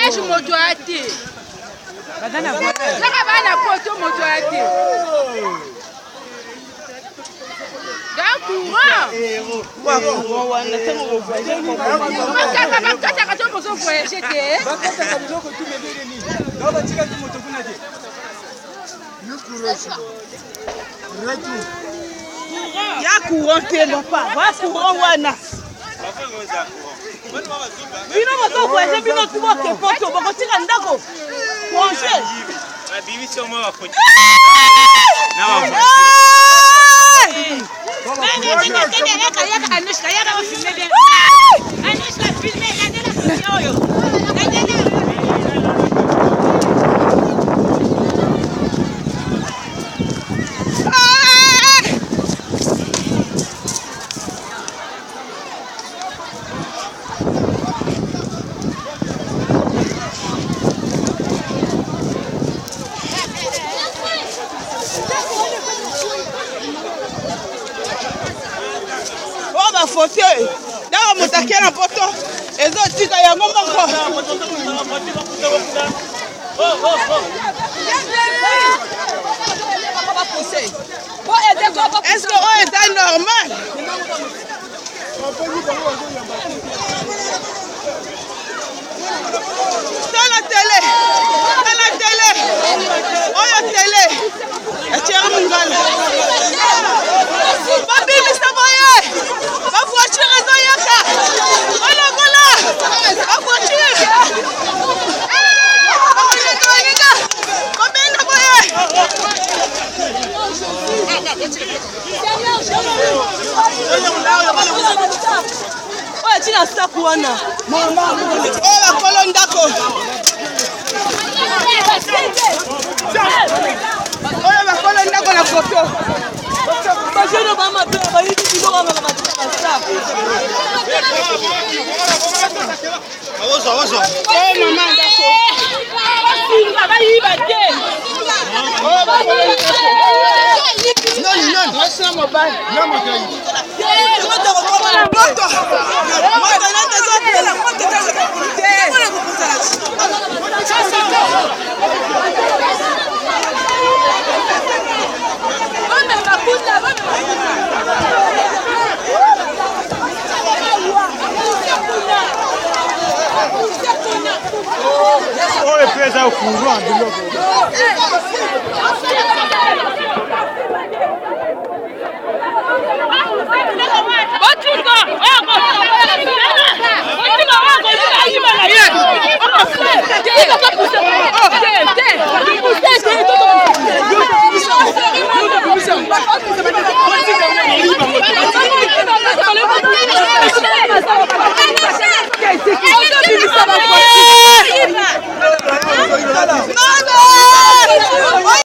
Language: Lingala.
voyage moto ati. Badana voyage. Naka bana poto moto ati. Courant. Voyage. Ya courant tellement pas. Va courant wana. Bino moto voyage bino tuwa ke poto bako tika ndako. Manger. La bibi sur moi va foutre. fauteuil. Dans mon taquet na poto. Et zo tika ya ngomba ko. Est-ce que on est normal? Dans la télé. Oh la télé. Ma voiture est dans Yaka. Voilà. Ma voiture. Olha o peso ao curva do meu. Vamos